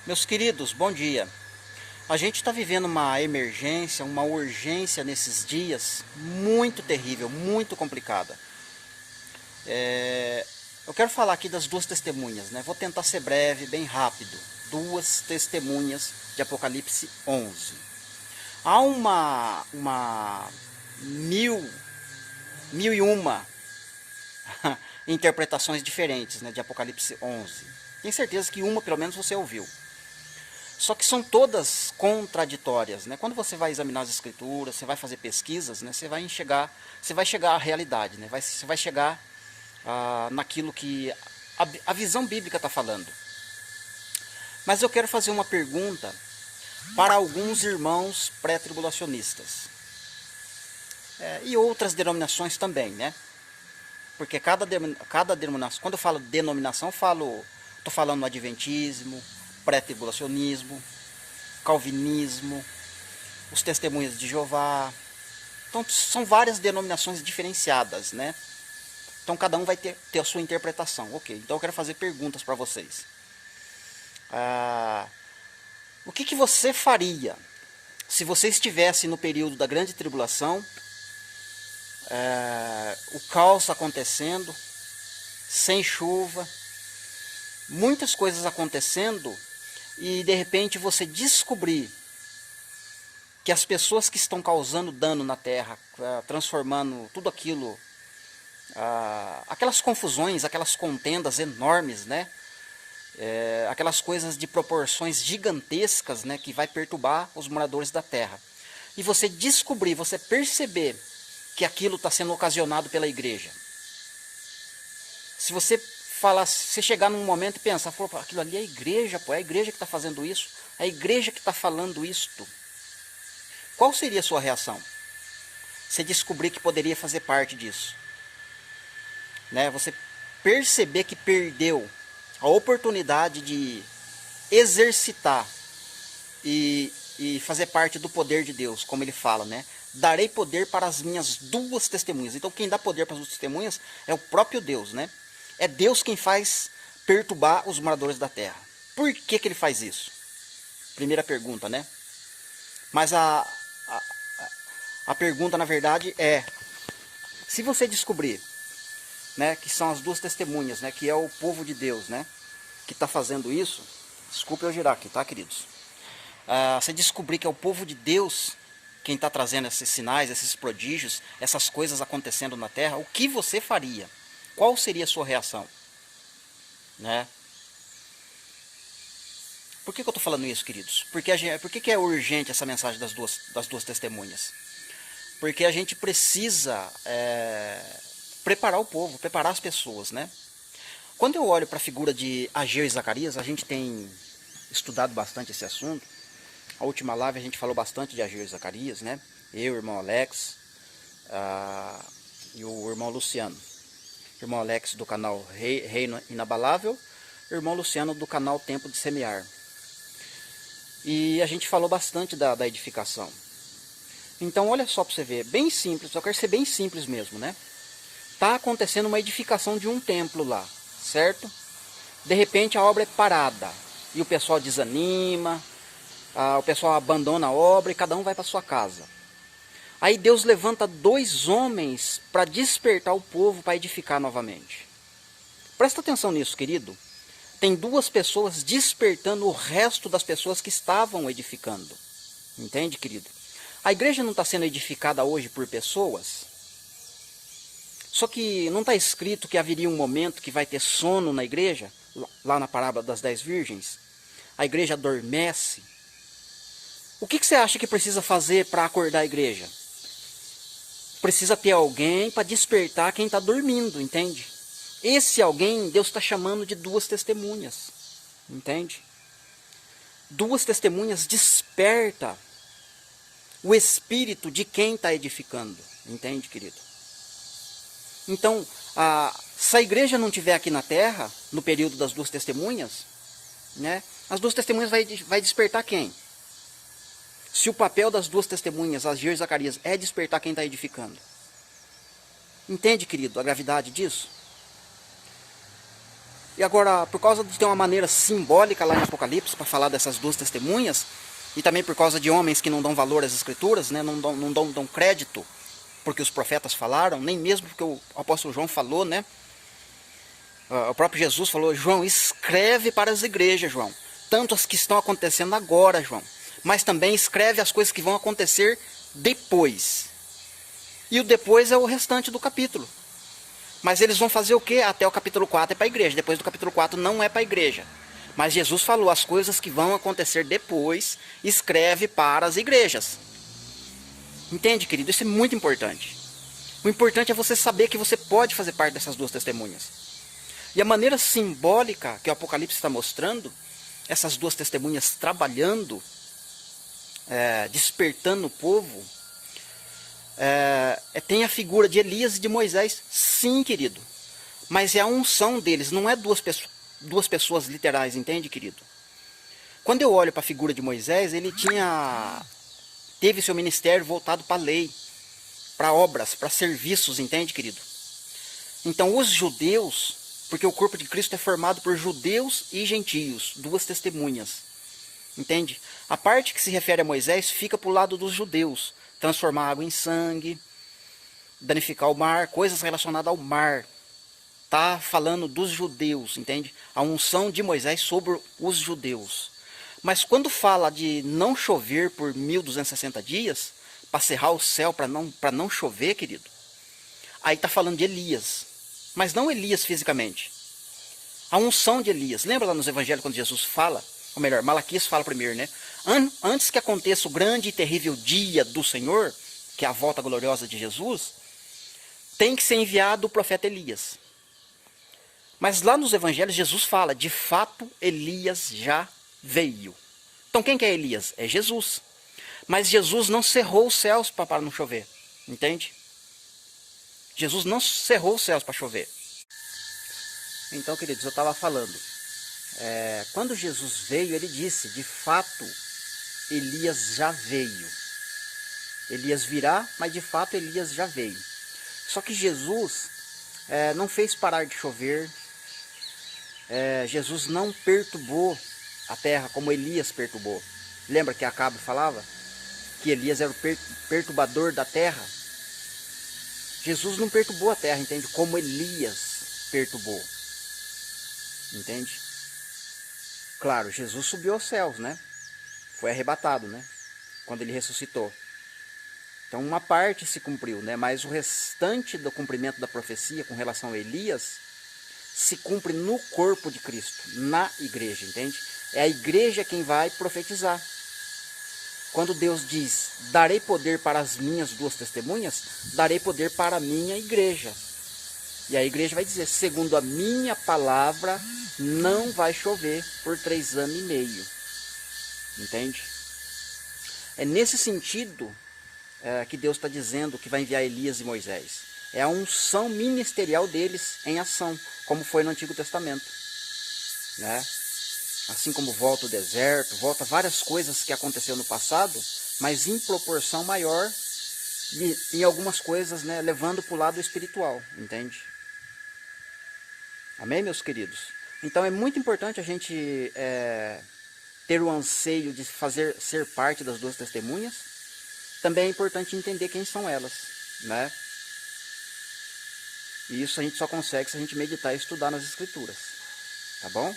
Meus queridos, bom dia. A gente está vivendo uma emergência, uma urgência nesses dias muito terrível, muito complicada. Eu quero falar aqui das duas testemunhas, né? Vou tentar ser breve, bem rápido. Duas testemunhas de Apocalipse 11. Há mil e uma interpretações diferentes, né, de Apocalipse 11. Tenho certeza que uma, pelo menos, você ouviu. Só que são todas contraditórias, né? Quando você vai examinar as escrituras, você vai fazer pesquisas, né? Você vai chegar à realidade, né? Você vai chegar naquilo que a visão bíblica está falando. Mas eu quero fazer uma pergunta para alguns irmãos pré-tribulacionistas. E outras denominações também, né? Porque cada denominação, quando eu falo denominação, estou falando no adventismo, pré-tribulacionismo, calvinismo, os testemunhas de Jeová. Então são várias denominações diferenciadas, né? Então cada um vai ter a sua interpretação. Ok, então eu quero fazer perguntas para vocês. O que você faria se você estivesse no período da grande tribulação, o caos acontecendo, sem chuva, muitas coisas acontecendo, e de repente você descobrir que as pessoas que estão causando dano na terra, transformando tudo aquilo, aquelas confusões, aquelas contendas enormes, né? Aquelas coisas de proporções gigantescas, né, que vai perturbar os moradores da terra. E você descobrir, você perceber que aquilo está sendo ocasionado pela igreja. Se você você chegar num momento e pensar, aquilo ali é a igreja, é a igreja que está fazendo isso, é a igreja que está falando isto. Qual seria a sua reação? Você descobrir que poderia fazer parte disso, né? Você perceber que perdeu a oportunidade de exercitar e fazer parte do poder de Deus, como ele fala, né? Darei poder para as minhas duas testemunhas. Então quem dá poder para as duas testemunhas é o próprio Deus, né? É Deus quem faz perturbar os moradores da terra. Por que ele faz isso? Primeira pergunta, né? Mas a pergunta, na verdade, é: se você descobrir, né, que são as duas testemunhas, né, que é o povo de Deus, né, que está fazendo isso, desculpe eu girar aqui, tá, queridos? Você descobrir que é o povo de Deus quem está trazendo esses sinais, esses prodígios, essas coisas acontecendo na terra, o que você faria? Qual seria a sua reação? Né? Por que eu estou falando isso, queridos? Por que é urgente essa mensagem das duas testemunhas? Porque a gente precisa preparar o povo, preparar as pessoas, né? Quando eu olho para a figura de Ageu e Zacarias, a gente tem estudado bastante esse assunto. A última live a gente falou bastante de Ageu e Zacarias, né? Eu, o irmão Alex e o irmão Luciano. Irmão Alex do canal Reino Inabalável, irmão Luciano do canal Tempo de Semear. E a gente falou bastante da edificação. Então olha só para você ver, bem simples, eu quero ser bem simples mesmo, né? Está acontecendo uma edificação de um templo lá, certo? De repente a obra é parada e o pessoal desanima, o pessoal abandona a obra e cada um vai para sua casa. Aí Deus levanta dois homens para despertar o povo para edificar novamente. Presta atenção nisso, querido. Tem duas pessoas despertando o resto das pessoas que estavam edificando. Entende, querido? A igreja não está sendo edificada hoje por pessoas. Só que não está escrito que haveria um momento que vai ter sono na igreja, lá na parábola das 10 virgens. A igreja adormece. O que você acha que precisa fazer para acordar a igreja? Precisa ter alguém para despertar quem está dormindo, entende? Esse alguém, Deus está chamando de duas testemunhas, entende? Duas testemunhas desperta o espírito de quem está edificando, entende, querido? Então, se a igreja não estiver aqui na terra, no período das duas testemunhas, né, as duas testemunhas vai despertar quem? Se o papel das duas testemunhas, Ageu e Zacarias, é despertar quem está edificando. Entende, querido, a gravidade disso? E agora, por causa de ter uma maneira simbólica lá em Apocalipse para falar dessas duas testemunhas, e também por causa de homens que não dão valor às escrituras, né, não dão crédito porque os profetas falaram, nem mesmo porque o apóstolo João falou, né? O próprio Jesus falou: João, escreve para as igrejas, João, tanto as que estão acontecendo agora, João, mas também escreve as coisas que vão acontecer depois. E o depois é o restante do capítulo. Mas eles vão fazer o quê? Até o capítulo 4 é para a igreja, depois do capítulo 4 não é para a igreja. Mas Jesus falou: as coisas que vão acontecer depois, escreve para as igrejas. Entende, querido? Isso é muito importante. O importante é você saber que você pode fazer parte dessas duas testemunhas. E a maneira simbólica que o Apocalipse está mostrando, essas duas testemunhas trabalhando, despertando o povo, tem a figura de Elias e de Moisés, sim, querido. Mas é a unção deles, não é duas pessoas literais, entende, querido? Quando eu olho para a figura de Moisés, ele teve seu ministério voltado para a lei, para obras, para serviços, entende, querido? Então os judeus, porque o corpo de Cristo é formado por judeus e gentios, duas testemunhas, entende? A parte que se refere a Moisés fica para o lado dos judeus, transformar água em sangue, danificar o mar, coisas relacionadas ao mar. Está falando dos judeus, entende? A unção de Moisés sobre os judeus. Mas quando fala de não chover por 1260 dias, para cerrar o céu, para não chover, querido, aí está falando de Elias. Mas não Elias fisicamente. A unção de Elias. Lembra lá nos evangelhos quando Jesus fala? Ou melhor, Malaquias fala primeiro, né? Antes que aconteça o grande e terrível dia do Senhor, que é a volta gloriosa de Jesus, tem que ser enviado o profeta Elias. Mas lá nos evangelhos Jesus fala: de fato Elias já veio. Então quem que é Elias? É Jesus. Mas Jesus não cerrou os céus para não chover. Entende? Jesus não cerrou os céus para chover. Então, queridos, eu estava falando. Quando Jesus veio, ele disse: de fato Elias já veio. Elias virá, mas de fato Elias já veio. Só que Jesus não fez parar de chover. Jesus não perturbou a terra como Elias perturbou. Lembra que Acabe falava que Elias era o perturbador da terra? Jesus não perturbou a terra, entende? Como Elias perturbou. Entende? Claro, Jesus subiu aos céus, né? Foi arrebatado, né? Quando ele ressuscitou. Então uma parte se cumpriu, né? Mas o restante do cumprimento da profecia com relação a Elias se cumpre no corpo de Cristo, na igreja, entende? É a igreja quem vai profetizar. Quando Deus diz: darei poder para as minhas duas testemunhas, darei poder para a minha igreja. E a igreja vai dizer: segundo a minha palavra, não vai chover por 3 anos e meio. Entende? É nesse sentido que Deus está dizendo que vai enviar Elias e Moisés. É a unção ministerial deles em ação, como foi no Antigo Testamento, né? Assim como volta o deserto, volta várias coisas que aconteceram no passado, mas em proporção maior e em algumas coisas, né, levando para o lado espiritual, entende? Amém, meus queridos? Então é muito importante a gente ter o anseio de ser parte das duas testemunhas. Também é importante entender quem são elas, né? E isso a gente só consegue se a gente meditar e estudar nas Escrituras. Tá bom?